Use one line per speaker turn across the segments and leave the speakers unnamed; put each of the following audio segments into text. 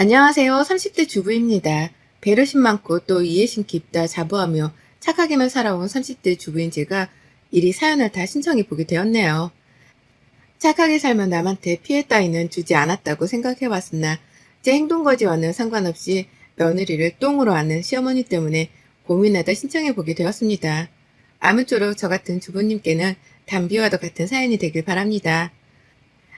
안녕하세요. 30대 주부입니다. 배려심 많고 또 이해심 깊다 자부하며 착하게만 살아온 30대 주부인 제가 이리 사연을 다 신청해 보게 되었네요. 착하게 살면 남한테 피해 따위는 주지 않았다고 생각해 봤으나 제 행동 거지와는 상관없이 며느리를 똥으로 아는 시어머니 때문에 고민하다 신청해 보게 되었습니다. 아무쪼록 저 같은 주부님께는 담비와도 같은 사연이 되길 바랍니다.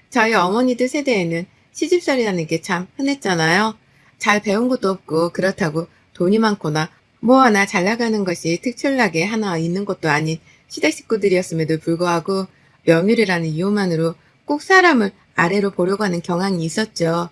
저희 어머니들 세대에는 시집살이라는 게 참 흔했잖아요. 잘 배운 것도 없고 그렇다고 돈이 많거나 뭐 하나 잘 나가는 것이 특출나게 하나 있는 것도 아닌 시댁 식구들이었음에도 불구하고 며느리라는 이유만으로 꼭 사람을 아래로 보려고 하는 경향이 있었죠.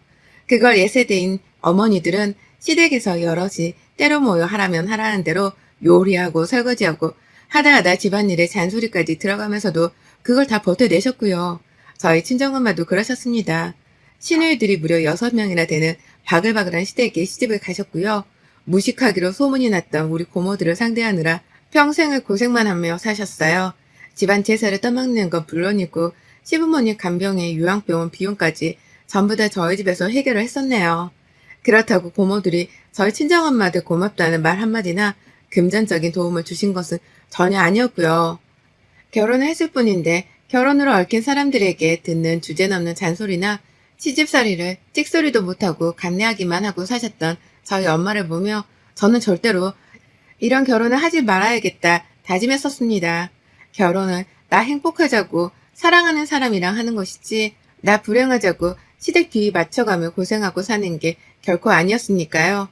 그걸 예세대인 어머니들은 시댁에서 여럿이 때로 모여 하라면 하라는 대로 요리하고 설거지하고 하다 집안일에 잔소리까지 들어가면서도 그걸 다 버텨내셨고요. 저희 친정엄마도 그러셨습니다. 시누이들이 무려 6명이나 되는 바글바글한 시댁에 시집을 가셨고요. 무식하기로 소문이 났던 우리 고모들을 상대하느라 평생을 고생만 하며 사셨어요. 집안 제사를 떠맡는 건 물론이고 시부모님 간병에 요양병원 비용까지 전부 다 저희 집에서 해결을 했었네요. 그렇다고 고모들이 저희 친정엄마들 고맙다는 말 한마디나 금전적인 도움을 주신 것은 전혀 아니었고요. 결혼을 했을 뿐인데 결혼으로 얽힌 사람들에게 듣는 주제넘는 잔소리나 시집살이를 찍소리도 못하고 감내하기만 하고 사셨던 저희 엄마를 보며 저는 절대로 이런 결혼을 하지 말아야겠다 다짐했었습니다. 결혼을 나 행복하자고 사랑하는 사람이랑 하는 것이지 나 불행하자고 시댁 비위 맞춰가며 고생하고 사는 게 결코 아니었으니까요.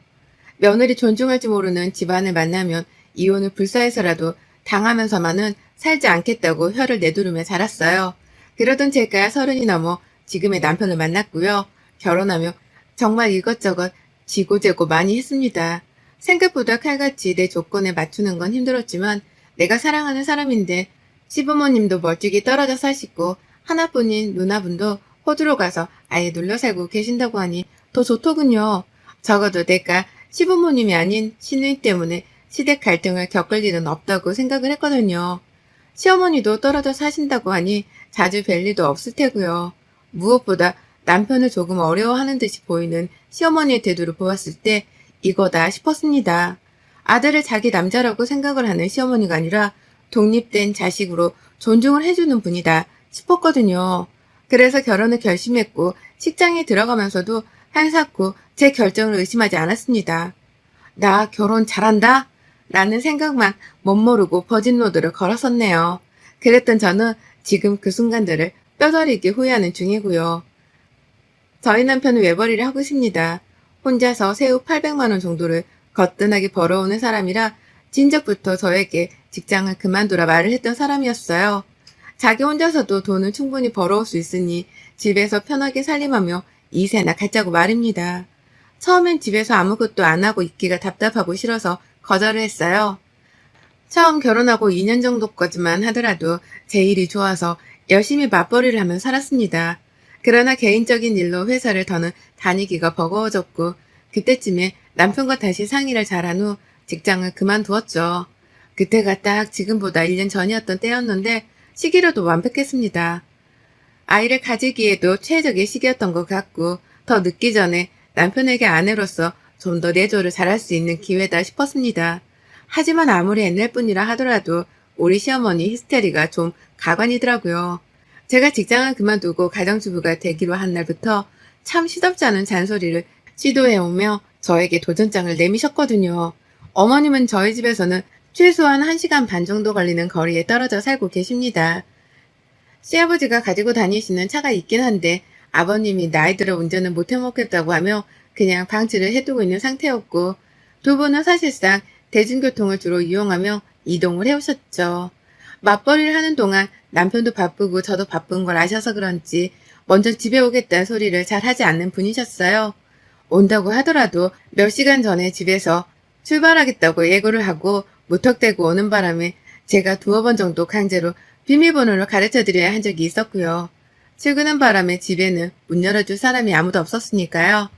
며느리 존중할지 모르는 집안을 만나면 이혼을 불사해서라도 당하면서만은 살지 않겠다고 혀를 내두르며 자랐어요. 그러던 제가 30이 넘어 지금의 남편을 만났고요. 결혼하며 정말 이것저것 지고재고 많이 했습니다. 생각보다 칼같이 내 조건에 맞추는 건 힘들었지만 내가 사랑하는 사람인데 시부모님도 멀찍이 떨어져 사시고 하나뿐인 누나분도 호주로 가서 아예 눌러 살고 계신다고 하니 더 좋더군요. 적어도 내가 시부모님이 아닌 시누이 때문에 시댁 갈등을 겪을 일은 없다고 생각을 했거든요. 시어머니도 떨어져 사신다고 하니 자주 뵐 일도 없을 테고요. 무엇보다 남편을 조금 어려워하는 듯이 보이는 시어머니의 태도를 보았을 때 이거다 싶었습니다. 아들을 자기 남자라고 생각을 하는 시어머니가 아니라 독립된 자식으로 존중을 해주는 분이다 싶었거든요. 그래서 결혼을 결심했고 직장에 들어가면서도 한사코 제 결정을 의심하지 않았습니다. 나 결혼 잘한다? 라는 생각만 멋모르고 버진로드를 걸었었네요. 그랬던 저는 지금 그 순간들을 뼈저리게 후회하는 중이고요. 저희 남편은 외벌이를 하고 있습니다. 혼자서 세후 800만 원 정도를 거뜬하게 벌어오는 사람이라 진작부터 저에게 직장을 그만두라 말을 했던 사람이었어요. 자기 혼자서도 돈을 충분히 벌어올 수 있으니 집에서 편하게 살림하며 이세나 갖자고 말입니다. 처음엔 집에서 아무것도 안 하고 있기가 답답하고 싫어서 거절을 했어요. 처음 결혼하고 2년 정도까지만 하더라도 제 일이 좋아서 열심히 맞벌이를 하며 살았습니다. 그러나 개인적인 일로 회사를 더는 다니기가 버거워졌고 그때쯤에 남편과 다시 상의를 잘한 후 직장을 그만두었죠. 그때가 딱 지금보다 1년 전이었던 때였는데 시기로도 완벽했습니다. 아이를 가지기에도 최적의 시기였던 것 같고 더 늦기 전에 남편에게 아내로서 좀 더 내조를 잘할 수 있는 기회다 싶었습니다. 하지만 아무리 옛날 뿐이라 하더라도 우리 시어머니 히스테리가 좀 가관이더라고요. 제가 직장을 그만두고 가정주부가 되기로 한 날부터 참 시덥지 않은 잔소리를 시도해오며 저에게 도전장을 내미셨거든요. 어머님은 저희 집에서는 최소한 1시간 반 정도 걸리는 거리에 떨어져 살고 계십니다. 시아버지가 가지고 다니시는 차가 있긴 한데 아버님이 나이 들어 운전을 못해먹겠다고 하며 그냥 방치를 해두고 있는 상태였고 두 분은 사실상 대중교통을 주로 이용하며 이동을 해오셨죠. 맞벌이를 하는 동안 남편도 바쁘고 저도 바쁜 걸 아셔서 그런지 먼저 집에 오겠다는 소리를 잘 하지 않는 분이셨어요. 온다고 하더라도 몇 시간 전에 집에서 출발하겠다고 예고를 하고 무턱대고 오는 바람에 제가 2번 정도 강제로 비밀번호를 가르쳐드려야 한 적이 있었고요. 출근한 바람에 집에는 문 열어줄 사람이 아무도 없었으니까요.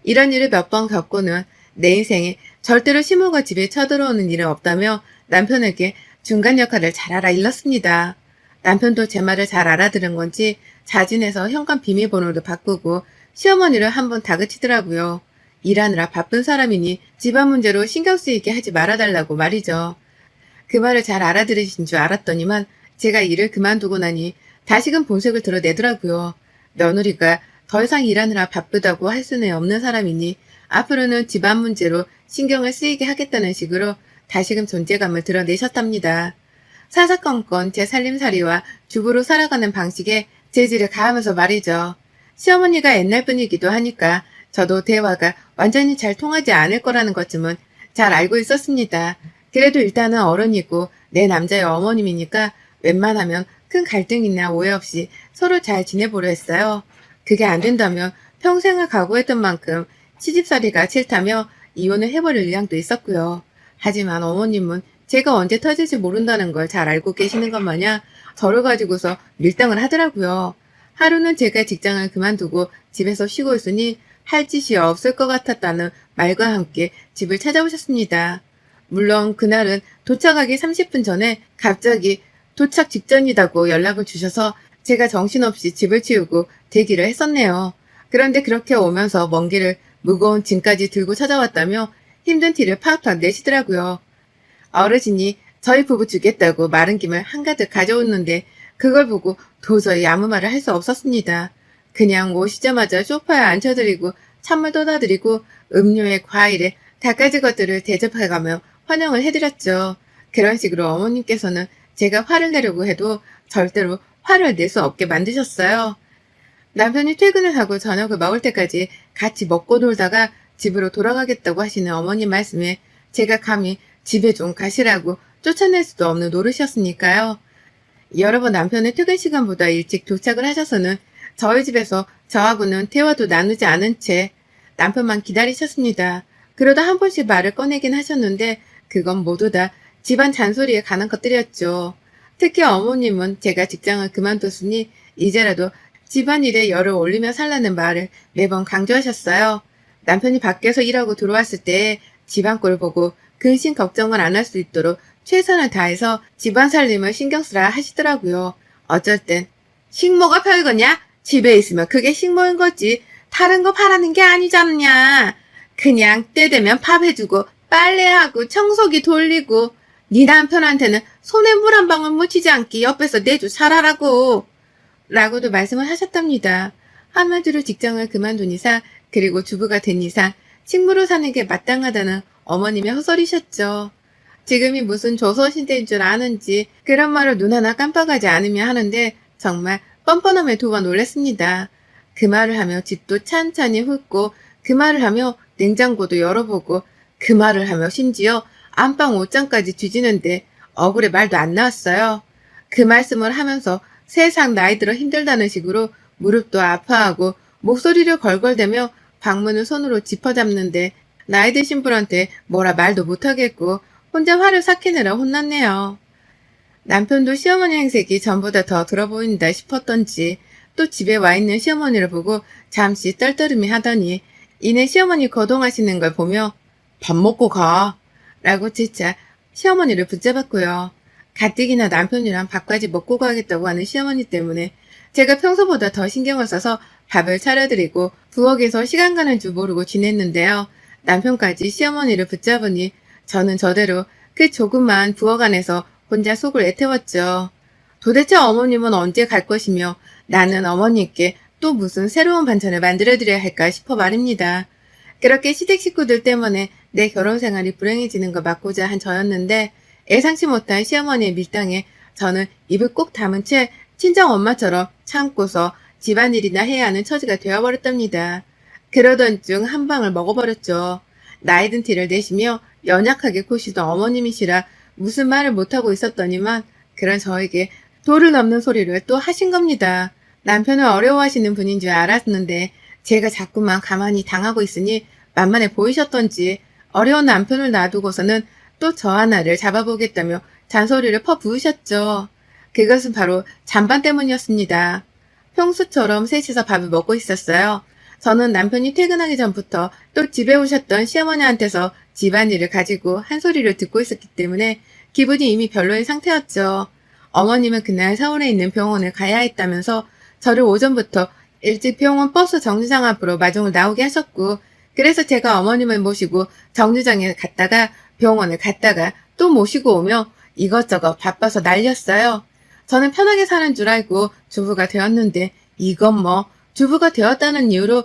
이런 일을 몇 번 겪고는 내 인생에 절대로 시모가 집에 쳐들어오는 일은 없다며 남편에게 중간 역할을 잘 알아 일렀습니다. 남편도 제 말을 잘 알아들은 건지 자진해서 현관 비밀번호를 바꾸고 시어머니를 한번 다그치더라고요. 일하느라 바쁜 사람이니 집안 문제로 신경 쓰이게 하지 말아달라고 말이죠. 그 말을 잘 알아들으신 줄 알았더니만 제가 일을 그만두고 나니 다시금 본색을 드러내더라고요. 며느리가 더 이상 일하느라 바쁘다고 할 수는 없는 사람이니 앞으로는 집안 문제로 신경을 쓰이게 하겠다는 식으로 다시금 존재감을 드러내셨답니다. 사사건건 제 살림살이와 주부로 살아가는 방식에 재질을 가하면서 말이죠. 시어머니가 옛날 분이기도 하니까 저도 대화가 완전히 잘 통하지 않을 거라는 것쯤은 잘 알고 있었습니다. 그래도 일단은 어른이고 내 남자의 어머님이니까 웬만하면 큰 갈등이나 오해 없이 서로 잘 지내보려 했어요. 그게 안 된다면 평생을 각오했던 만큼 시집살이가 싫다며 이혼을 해버릴 의향도 있었고요. 하지만 어머님은 제가 언제 터질지 모른다는 걸 잘 알고 계시는 것 마냥 저를 가지고서 밀당을 하더라고요. 하루는 제가 직장을 그만두고 집에서 쉬고 있으니 할 짓이 없을 것 같았다는 말과 함께 집을 찾아오셨습니다. 물론 그날은 도착하기 30분 전에 갑자기 도착 직전이라고 연락을 주셔서 제가 정신없이 집을 치우고 대기를 했었네요. 그런데 그렇게 오면서 먼 길을 무거운 짐까지 들고 찾아왔다며 힘든 티를 팍팍 내시더라고요. 어르신이 저희 부부 주겠다고 마른 김을 한가득 가져오는데 그걸 보고 도저히 아무 말을 할 수 없었습니다. 그냥 오시자마자 소파에 앉혀드리고 찬물 떠다드리고 음료에 과일에 닦아지 것들을 대접해가며 환영을 해드렸죠. 그런 식으로 어머님께서는 제가 화를 내려고 해도 절대로 화를 낼 수 없게 만드셨어요. 남편이 퇴근을 하고 저녁을 먹을 때까지 같이 먹고 놀다가 집으로 돌아가겠다고 하시는 어머님 말씀에 제가 감히 집에 좀 가시라고 쫓아낼 수도 없는 노릇이었으니까요. 여러 번 남편의 퇴근 시간보다 일찍 도착을 하셔서는 저희 집에서 저하고는 대화도 나누지 않은 채 남편만 기다리셨습니다. 그러다 한 번씩 말을 꺼내긴 하셨는데 그건 모두 다 집안 잔소리에 관한 것들이었죠. 특히 어머님은 제가 직장을 그만뒀으니 이제라도 집안일에 열을 올리며 살라는 말을 매번 강조하셨어요. 남편이 밖에서 일하고 들어왔을 때 집안 꼴 보고 근심 걱정을 안 할 수 있도록 최선을 다해서 집안 살림을 신경 쓰라 하시더라고요. 어쩔 땐 식모가 별거냐? 집에 있으면 그게 식모인 거지. 다른 거 바라는 게 아니잖냐. 그냥 때 되면 밥 해주고 빨래하고 청소기 돌리고 네 남편한테는 손에 물 한 방울 묻히지 않게 옆에서 내주 살아라고 라고도 말씀을 하셨답니다. 한마디로 직장을 그만둔 이상 그리고 주부가 된 이상 식모로 사는 게 마땅하다는 어머님의 헛소리셨죠. 지금이 무슨 조선시대인 줄 아는지 그런 말을 눈 하나 깜빡하지 않으며 하는데 정말 뻔뻔함에 두 번 놀랐습니다. 그 말을 하며 집도 찬찬히 훑고 그 말을 하며 냉장고도 열어보고 그 말을 하며 심지어 안방 옷장까지 뒤지는데 억울해 말도 안 나왔어요. 그 말씀을 하면서 세상 나이 들어 힘들다는 식으로 무릎도 아파하고 목소리를 걸걸대며 방문을 손으로 짚어잡는데 나이 드신 분한테 뭐라 말도 못하겠고 혼자 화를 삭히느라 혼났네요. 남편도 시어머니 행색이 전보다 더 들어 보인다 싶었던지 또 집에 와 있는 시어머니를 보고 잠시 떨떠름이 하더니 이내 시어머니 거동하시는 걸 보며 밥 먹고 가 라고 재차 시어머니를 붙잡았고요. 가뜩이나 남편이랑 밥까지 먹고 가겠다고 하는 시어머니 때문에 제가 평소보다 더 신경을 써서 밥을 차려드리고 부엌에서 시간 가는 줄 모르고 지냈는데요. 남편까지 시어머니를 붙잡으니 저는 저대로 그 조그만 부엌 안에서 혼자 속을 애태웠죠. 도대체 어머님은 언제 갈 것이며 나는 어머니께 또 무슨 새로운 반찬을 만들어드려야 할까 싶어 말입니다. 그렇게 시댁 식구들 때문에 내 결혼 생활이 불행해지는 걸 막고자 한 저였는데 예상치 못한 시어머니의 밀당에 저는 입을 꼭 다문 채 친정 엄마처럼 참고서 집안일이나 해야 하는 처지가 되어버렸답니다. 그러던 중 한 방을 먹어버렸죠. 나이든 티를 내시며 연약하게 고시던 어머님이시라 무슨 말을 못하고 있었더니만 그런 저에게 도를 넘는 소리를 또 하신 겁니다. 남편을 어려워하시는 분인 줄 알았는데 제가 자꾸만 가만히 당하고 있으니 만만해 보이셨던지 어려운 남편을 놔두고서는 또 저 하나를 잡아보겠다며 잔소리를 퍼부으셨죠. 그것은 바로 잔반 때문이었습니다. 평소처럼 셋이서 밥을 먹고 있었어요. 저는 남편이 퇴근하기 전부터 또 집에 오셨던 시어머니한테서 집안일을 가지고 한 소리를 듣고 있었기 때문에 기분이 이미 별로인 상태였죠. 어머님은 그날 서울에 있는 병원에 가야 했다면서 저를 오전부터 일찍 병원 버스 정류장 앞으로 마중을 나오게 하셨고, 그래서 제가 어머님을 모시고 정류장에 갔다가 병원을 갔다가 또 모시고 오며 이것저것 바빠서 난리였어요. 저는 편하게 사는 줄 알고 주부가 되었는데 이건 뭐 주부가 되었다는 이유로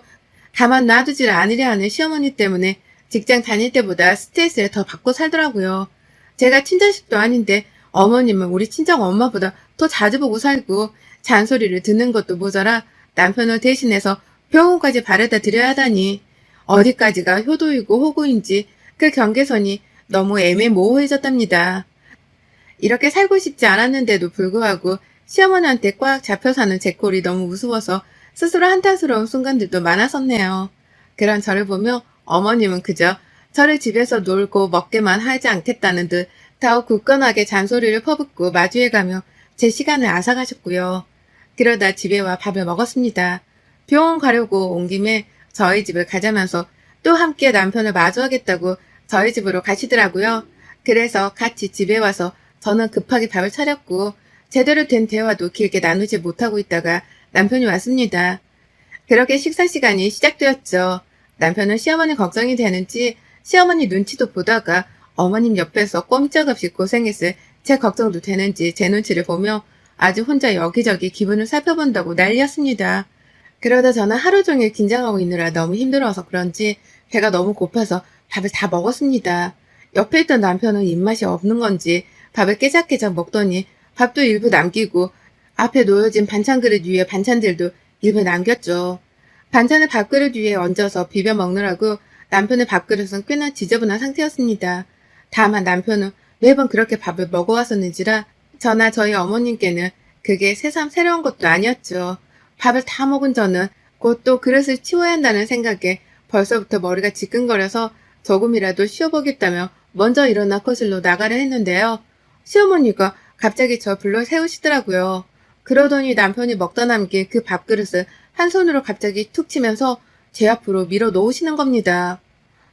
가만 놔두질 않으려 하는 시어머니 때문에 직장 다닐 때보다 스트레스를 더 받고 살더라고요. 제가 친자식도 아닌데 어머님은 우리 친정 엄마보다 더 자주 보고 살고 잔소리를 듣는 것도 모자라 남편을 대신해서 병원까지 바래다 드려야 하다니 어디까지가 효도이고 호구인지 그 경계선이 너무 애매모호해졌답니다. 이렇게 살고 싶지 않았는데도 불구하고 시어머니한테 꽉 잡혀 사는 제 꼴이 너무 우스워서 스스로 한탄스러운 순간들도 많았었네요. 그런 저를 보며 어머님은 그저 저를 집에서 놀고 먹게만 하지 않겠다는 듯 더욱 굳건하게 잔소리를 퍼붓고 마주해가며 제 시간을 앗아가셨고요. 그러다 집에 와 밥을 먹었습니다. 병원 가려고 온 김에 저희 집을 가자면서 또 함께 남편을 마주하겠다고 저희 집으로 가시더라고요. 그래서 같이 집에 와서 저는 급하게 밥을 차렸고 제대로 된 대화도 길게 나누지 못하고 있다가 남편이 왔습니다. 그렇게 식사 시간이 시작되었죠. 남편은 시어머니 걱정이 되는지 시어머니 눈치도 보다가 어머님 옆에서 꼼짝없이 고생했을 제 걱정도 되는지 제 눈치를 보며 아주 혼자 여기저기 기분을 살펴본다고 난리였습니다. 그러다 저는 하루 종일 긴장하고 있느라 너무 힘들어서 그런지 배가 너무 고파서 밥을 다 먹었습니다. 옆에 있던 남편은 입맛이 없는 건지 밥을 깨작깨작 먹더니 밥도 일부 남기고 앞에 놓여진 반찬 그릇 위에 반찬들도 일부 남겼죠. 반찬을 밥그릇 위에 얹어서 비벼 먹느라고 남편의 밥그릇은 꽤나 지저분한 상태였습니다. 다만 남편은 매번 그렇게 밥을 먹어왔었는지라 저나 저희 어머님께는 그게 새삼 새로운 것도 아니었죠. 밥을 다 먹은 저는 곧 또 그릇을 치워야 한다는 생각에 벌써부터 머리가 지끈거려서 조금이라도 쉬어보겠다며 먼저 일어나 거실로 나가려 했는데요. 시어머니가 갑자기 저 불러 세우시더라고요. 그러더니 남편이 먹다 남긴 그 밥그릇을 한 손으로 갑자기 툭 치면서 제 앞으로 밀어 놓으시는 겁니다.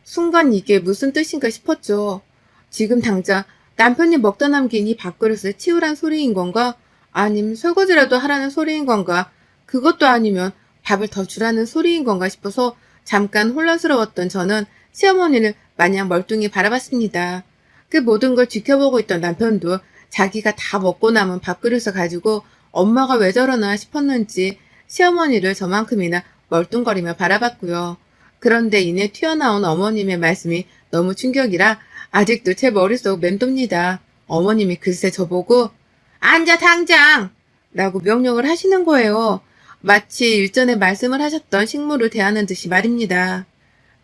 순간 이게 무슨 뜻인가 싶었죠. 지금 당장 남편이 먹다 남긴 이 밥그릇을 치우란 소리인 건가? 아님 설거지라도 하라는 소리인 건가? 그것도 아니면 밥을 더 주라는 소리인 건가 싶어서 잠깐 혼란스러웠던 저는 시어머니를 마냥 멀뚱히 바라봤습니다. 그 모든 걸 지켜보고 있던 남편도 자기가 다 먹고 남은 밥그릇을 가지고 엄마가 왜 저러나 싶었는지 시어머니를 저만큼이나 멀뚱거리며 바라봤고요. 그런데 이내 튀어나온 어머님의 말씀이 너무 충격이라 아직도 제 머릿속 맴돕니다. 어머님이 글쎄 저보고 앉아 당장! 라고 명령을 하시는 거예요. 마치 일전에 말씀을 하셨던 식물을 대하는 듯이 말입니다.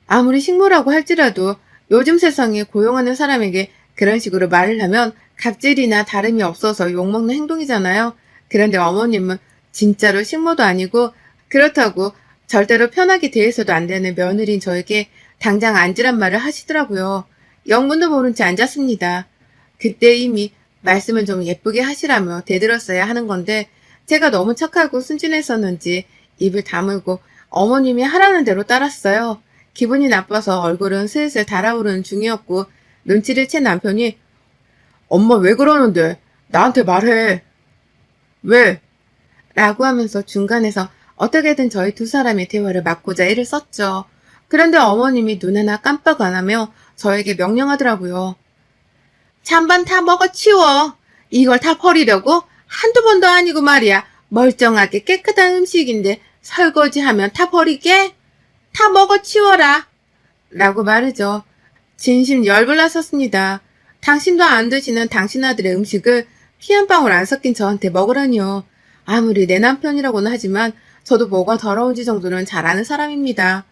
아무리 식물이라고 할지라도 요즘 세상에 고용하는 사람에게 그런 식으로 말을 하면 갑질이나 다름이 없어서 욕먹는 행동이잖아요. 그런데 어머님은 진짜로 식모도 아니고 그렇다고 절대로 편하게 대해서도 안 되는 며느리인 저에게 당장 앉으란 말을 하시더라고요. 영문도 모른 채 앉았습니다. 그때 이미 말씀은 좀 예쁘게 하시라며 대들었어야 하는 건데 제가 너무 착하고 순진했었는지 입을 다물고 어머님이 하라는 대로 따랐어요. 기분이 나빠서 얼굴은 슬슬 달아오르는 중이었고 눈치를 챈 남편이 엄마 왜 그러는데? 나한테 말해. 왜? 라고 하면서 중간에서 어떻게든 저희 두 사람의 대화를 막고자 애를 썼죠. 그런데 어머님이 눈 하나 깜빡 안 하며 저에게 명령하더라고요. 찬반 다 먹어치워. 이걸 다 버리려고? 한두 번도 아니고 말이야. 멀쩡하게 깨끗한 음식인데 설거지하면 다 버리게? 다 먹어치워라. 라고 말이죠. 진심 열불났었습니다. 당신도 안 드시는 당신 아들의 음식을 피 한 방울 안 섞인 저한테 먹으라니요. 아무리 내 남편이라고는 하지만 저도 뭐가 더러운지 정도는 잘 아는 사람입니다.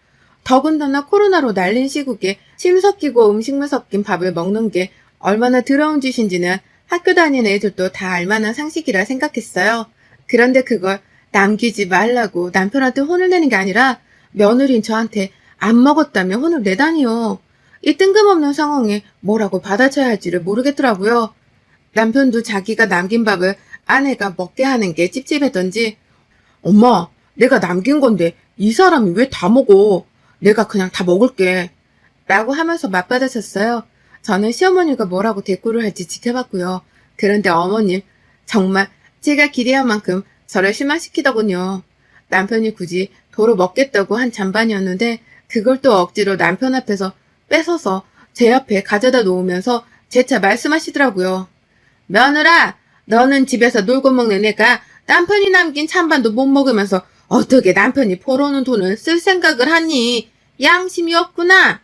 더군다나 코로나로 날린 시국에 침 섞이고 음식물 섞인 밥을 먹는 게 얼마나 더러운 짓인지는 학교 다니는 애들도 다 알만한 상식이라 생각했어요. 그런데 그걸 남기지 말라고 남편한테 혼을 내는 게 아니라 며느리인 저한테 안 먹었다며 혼을 내다니요. 이 뜬금없는 상황에 뭐라고 받아쳐야 할지를 모르겠더라고요. 남편도 자기가 남긴 밥을 아내가 먹게 하는 게 찝찝했던지 엄마, 내가 남긴 건데 이 사람이 왜 다 먹어? 내가 그냥 다 먹을게. 라고 하면서 맞받아쳤어요. 저는 시어머니가 뭐라고 대꾸를 할지 지켜봤고요. 그런데 어머님, 정말 제가 기대한 만큼 저를 실망시키더군요. 남편이 굳이 도로 먹겠다고 한 잔반이었는데 그걸 또 억지로 남편 앞에서 뺏어서 제 앞에 가져다 놓으면서 재차 말씀하시더라고요. 며느라, 너는 집에서 놀고 먹는 애가 남편이 남긴 찬반도 못 먹으면서 어떻게 남편이 벌어오는 돈을 쓸 생각을 하니? 양심이 없구나!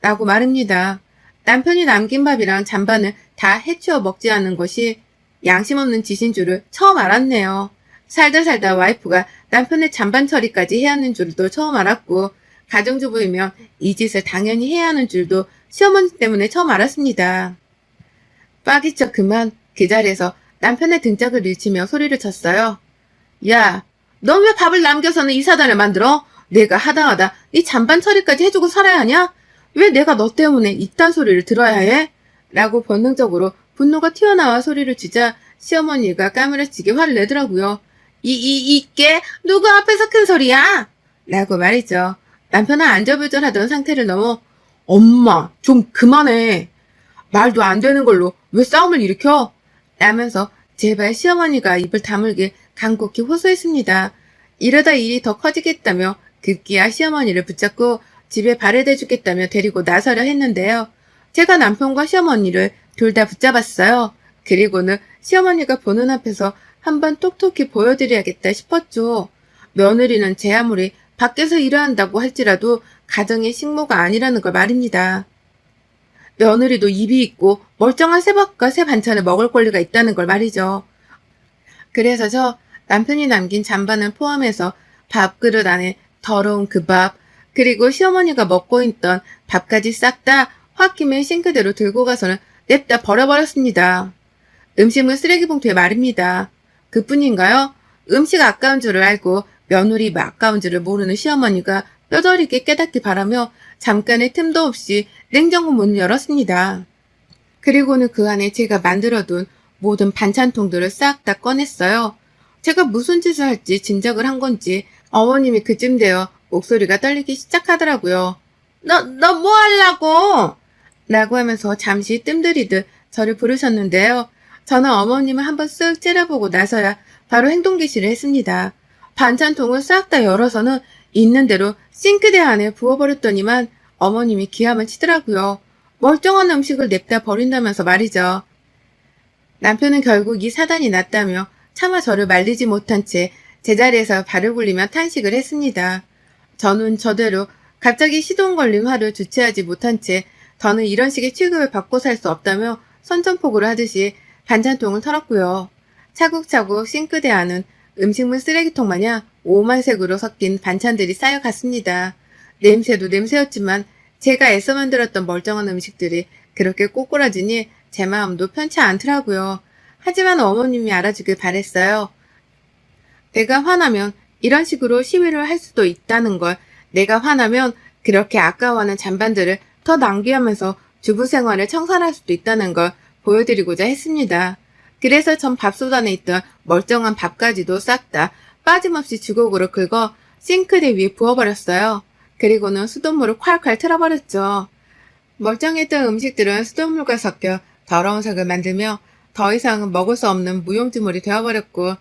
라고 말합니다. 남편이 남긴 밥이랑 잔반을 다 해치워 먹지 않은 것이 양심 없는 짓인 줄을 처음 알았네요. 살다 살다 와이프가 남편의 잔반 처리까지 해야 하는 줄도 처음 알았고, 가정주부이면 이 짓을 당연히 해야 하는 줄도 시어머니 때문에 처음 알았습니다. 빠기쳐 그만 그 자리에서 남편의 등짝을 밀치며 소리를 쳤어요. 야, 넌 왜 밥을 남겨서는 이 사단을 만들어? 내가 하다하다 네 잔반 처리까지 해주고 살아야 하냐? 왜 내가 너 때문에 이딴 소리를 들어야 해? 라고 본능적으로 분노가 튀어나와 소리를 치자 시어머니가 까무러치게 화를 내더라고요. 이게 누구 앞에서 큰 소리야? 라고 말이죠. 남편은 안절부절하던 상태를 넘어 엄마 좀 그만해. 말도 안 되는 걸로 왜 싸움을 일으켜? 라면서 제발 시어머니가 입을 다물길 간곡히 호소했습니다. 이러다 일이 더 커지겠다며 급기야 시어머니를 붙잡고 집에 발을 대주겠다며 데리고 나서려 했는데요. 제가 남편과 시어머니를 둘 다 붙잡았어요. 그리고는 시어머니가 보는 앞에서 한번 똑똑히 보여드려야겠다 싶었죠. 며느리는 제 아무리 밖에서 일을 한다고 할지라도 가정의 식모가 아니라는 걸 말입니다. 며느리도 입이 있고 멀쩡한 새밥과 새 반찬을 먹을 권리가 있다는 걸 말이죠. 그래서 저 남편이 남긴 잔반을 포함해서 밥그릇 안에 더러운 그 밥, 그리고 시어머니가 먹고 있던 밥까지 싹 다 홧김에 싱크대로 들고 가서는 냅다 버려버렸습니다. 음식물 쓰레기 봉투에 말입니다. 그뿐인가요? 음식 아까운 줄을 알고 며느리 아까운 줄을 모르는 시어머니가 뼈저리게 깨닫기 바라며 잠깐의 틈도 없이 냉장고 문을 열었습니다. 그리고는 그 안에 제가 만들어둔 모든 반찬통들을 싹 다 꺼냈어요. 제가 무슨 짓을 할지 짐작을 한 건지 어머님이 그쯤 되어 목소리가 떨리기 시작하더라고요. 너 뭐 하려고? 라고 하면서 잠시 뜸들이듯 저를 부르셨는데요. 저는 어머님을 한번 쓱 째려보고 나서야 바로 행동 개시를 했습니다. 반찬통을 싹 다 열어서는 있는 대로 싱크대 안에 부어버렸더니만 어머님이 기함을 치더라고요. 멀쩡한 음식을 냅다 버린다면서 말이죠. 남편은 결국 이 사단이 났다며 차마 저를 말리지 못한 채 제자리에서 발을 굴리며 탄식을 했습니다. 저는 저대로 갑자기 시동 걸린 화를 주체하지 못한 채 더는 이런 식의 취급을 받고 살 수 없다며 선전포고를 하듯이 반찬통을 털었고요. 차곡차곡 싱크대 안은 음식물 쓰레기통 마냥 오만색으로 섞인 반찬들이 쌓여갔습니다. 냄새도 냄새였지만 제가 애써 만들었던 멀쩡한 음식들이 그렇게 꼬꾸라지니 제 마음도 편치 않더라고요. 하지만 어머님이 알아주길 바랬어요. 내가 화나면 이런 식으로 시위를 할 수도 있다는 걸, 내가 화나면 그렇게 아까워하는 잔반들을 더 낭비하면서 주부 생활을 청산할 수도 있다는 걸 보여드리고자 했습니다. 그래서 전 밥솥 안에 있던 멀쩡한 밥까지도 싹 다 빠짐없이 주걱으로 긁어 싱크대 위에 부어버렸어요. 그리고는 수돗물을 콸콸 틀어버렸죠. 멀쩡했던 음식들은 수돗물과 섞여 더러운 색을 만들며 더 이상은 먹을 수 없는 무용지물이 되어버렸고,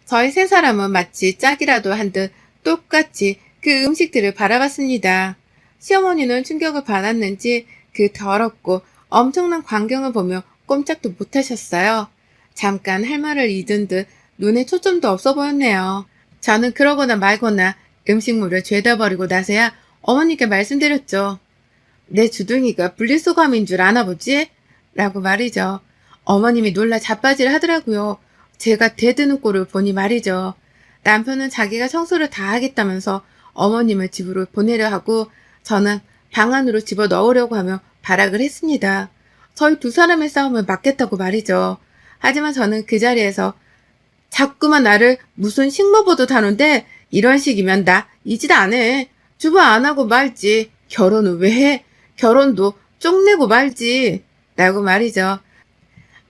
저희 세 사람은 마치 짝이라도 한 듯 똑같이 그 음식들을 바라봤습니다. 시어머니는 충격을 받았는지 그 더럽고 엄청난 광경을 보며 꼼짝도 못하셨어요. 잠깐 할 말을 잊은 듯 눈에 초점도 없어 보였네요. 저는 그러거나 말거나 음식물을 죄다 버리고 나서야 어머니께 말씀드렸죠. 내 주둥이가 분리수거함인 줄 아나 보지? 라고 말이죠. 어머님이 놀라 자빠질 하더라고요. 제가 대드는 꼴을 보니 말이죠. 남편은 자기가 청소를 다 하겠다면서 어머님을 집으로 보내려 하고 저는 방 안으로 집어 넣으려고 하며 발악을 했습니다. 저희 두 사람의 싸움을 막겠다고 말이죠. 하지만 저는 그 자리에서 자꾸만 나를 무슨 식모보듯 하는데 이런 식이면 나 이 짓 안 해. 주부 안 하고 말지. 결혼은 왜 해? 결혼도 쪽내고 말지. 라고 말이죠.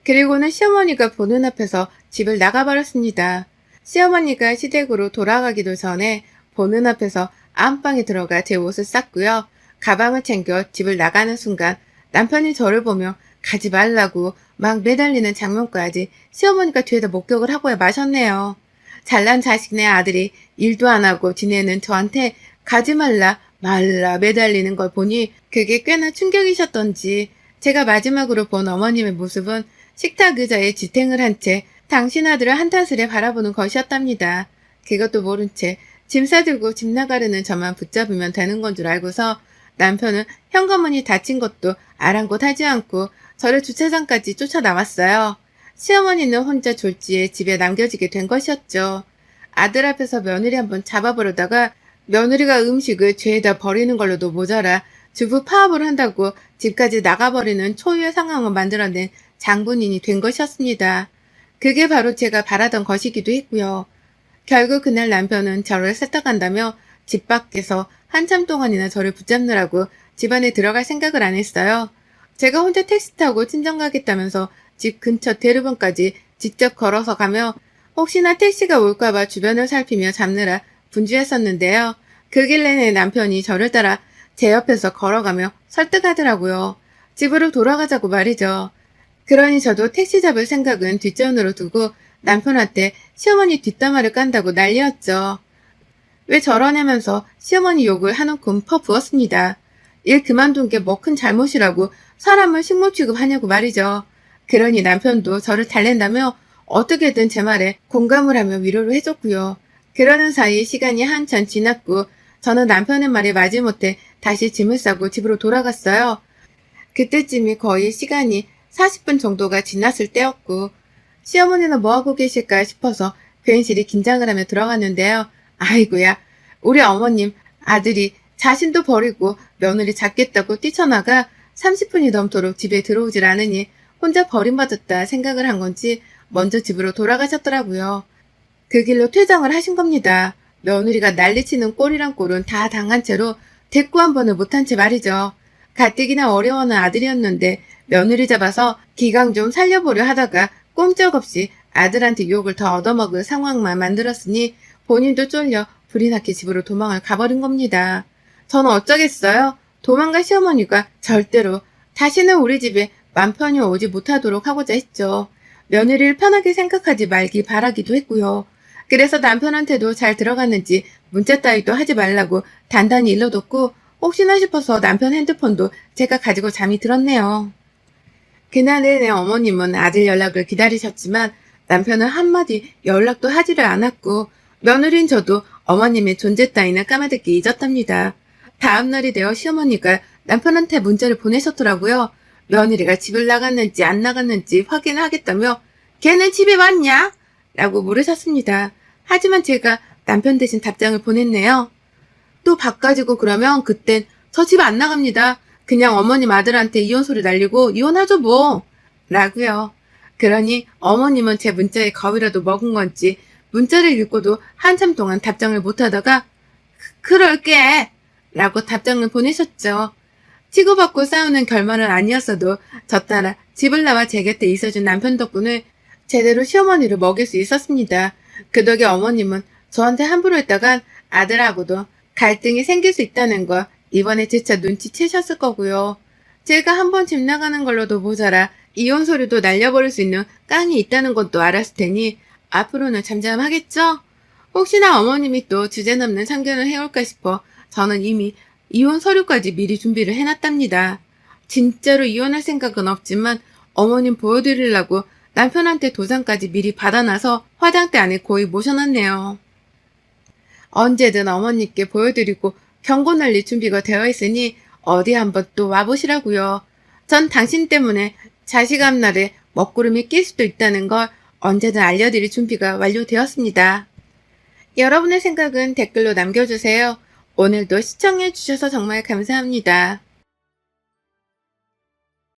그리고는 시어머니가 보는 앞에서 집을 나가버렸습니다. 시어머니가 시댁으로 돌아가기도 전에 보는 앞에서 안방에 들어가 제 옷을 쌌고요. 가방을 챙겨 집을 나가는 순간 남편이 저를 보며 가지 말라고 막 매달리는 장면까지 시어머니가 뒤에다 목격을 하고야 마셨네요. 잘난 자식네 아들이 일도 안 하고 지내는 저한테 가지 말라 매달리는 걸 보니 그게 꽤나 충격이셨던지 제가 마지막으로 본 어머님의 모습은 식탁 의자에 지탱을 한 채 당신 아들을 한탄스레 바라보는 것이었답니다. 그것도 모른 채 짐 싸들고 집 나가려는 저만 붙잡으면 되는 건 줄 알고서 남편은 현관문이 닫힌 것도 아랑곳하지 않고 저를 주차장까지 쫓아나왔어요. 시어머니는 혼자 졸지에 집에 남겨지게 된 것이었죠. 아들 앞에서 며느리 한번 잡아보려다가 며느리가 음식을 죄에다 버리는 걸로도 모자라 주부 파업을 한다고 집까지 나가버리는 초유의 상황을 만들어낸 장본인이 된 것이었습니다. 그게 바로 제가 바라던 것이기도 했고요. 결국 그날 남편은 저를 세탁한다며 집 밖에서 한참 동안이나 저를 붙잡느라고 집 안에 들어갈 생각을 안 했어요. 제가 혼자 택시 타고 친정 가겠다면서 집 근처 대로변까지 직접 걸어서 가며 혹시나 택시가 올까봐 주변을 살피며 잡느라 분주했었는데요. 그 길래 내 남편이 저를 따라 제 옆에서 걸어가며 설득하더라고요. 집으로 돌아가자고 말이죠. 그러니 저도 택시 잡을 생각은 뒷전으로 두고 남편한테 시어머니 뒷담화를 깐다고 난리였죠. 왜 저러냐면서 시어머니 욕을 한 움큼 퍼부었습니다. 일 그만둔 게 뭐 큰 잘못이라고 사람을 식모 취급하냐고 말이죠. 그러니 남편도 저를 달랜다며 어떻게든 제 말에 공감을 하며 위로를 해줬고요. 그러는 사이 시간이 한참 지났고 저는 남편의 말에 마지못해 다시 짐을 싸고 집으로 돌아갔어요. 그때쯤이 거의 시간이 40분 정도가 지났을 때였고 시어머니는 뭐하고 계실까 싶어서 괜시리 긴장을 하며 들어갔는데요. 아이고야, 우리 어머님 아들이 자신도 버리고 며느리 잡겠다고 뛰쳐나가 30분이 넘도록 집에 들어오질 않으니 혼자 버림받았다 생각을 한 건지 먼저 집으로 돌아가셨더라고요. 그 길로 퇴장을 하신 겁니다. 며느리가 난리치는 꼴이란 꼴은 다 당한 채로 대꾸 한 번을 못한 채 말이죠. 가뜩이나 어려워하는 아들이었는데 며느리 잡아서 기강 좀 살려보려 하다가 꼼짝없이 아들한테 욕을 더 얻어먹을 상황만 만들었으니 본인도 쫄려 불이 나게 집으로 도망을 가버린 겁니다. 저는 어쩌겠어요? 도망갈 시어머니가 절대로 다시는 우리 집에 맘 편히 오지 못하도록 하고자 했죠. 며느리를 편하게 생각하지 말기 바라기도 했고요. 그래서 남편한테도 잘 들어갔는지 문자 따위도 하지 말라고 단단히 일러뒀고 혹시나 싶어서 남편 핸드폰도 제가 가지고 잠이 들었네요. 그날 내내 어머님은 아들 연락을 기다리셨지만 남편은 한마디 연락도 하지를 않았고 며느리인 저도 어머님의 존재 따위는 까마득히 잊었답니다. 다음날이 되어 시어머니가 남편한테 문자를 보내셨더라고요. 며느리가 집을 나갔는지 안 나갔는지 확인하겠다며 걔는 집에 왔냐? 라고 물으셨습니다. 하지만 제가 남편 대신 답장을 보냈네요. 또 바꿔지고 그러면 그땐 저 집 안 나갑니다. 그냥 어머님 아들한테 이혼 소리 날리고 이혼하죠 뭐. 라고요. 그러니 어머님은 제 문자에 겁이라도 먹은 건지 문자를 읽고도 한참 동안 답장을 못하다가 그럴게 라고 답장을 보내셨죠. 치고받고 싸우는 결말은 아니었어도 저 따라 집을 나와 제 곁에 있어준 남편 덕분에 제대로 시어머니를 먹일 수 있었습니다. 그 덕에 어머님은 저한테 함부로 했다간 아들하고도 갈등이 생길 수 있다는 거 이번에 재차 눈치채셨을 거고요. 제가 한번 집 나가는 걸로도 모자라 이혼 소리도 날려버릴 수 있는 깡이 있다는 것도 알았을 테니 앞으로는 잠잠하겠죠? 혹시나 어머님이 또 주제넘는 참견을 해올까 싶어 저는 이미 이혼 서류까지 미리 준비를 해놨답니다. 진짜로 이혼할 생각은 없지만 어머님 보여드리려고 남편한테 도장까지 미리 받아놔서 화장대 안에 고이 모셔놨네요. 언제든 어머님께 보여드리고 경고 날릴 준비가 되어 있으니 어디 한번 또 와보시라고요. 전 당신 때문에 자식 앞날에 먹구름이 낄 수도 있다는 걸 언제든 알려드릴 준비가 완료되었습니다. 여러분의 생각은 댓글로 남겨주세요. 오늘도 시청해주셔서 정말 감사합니다.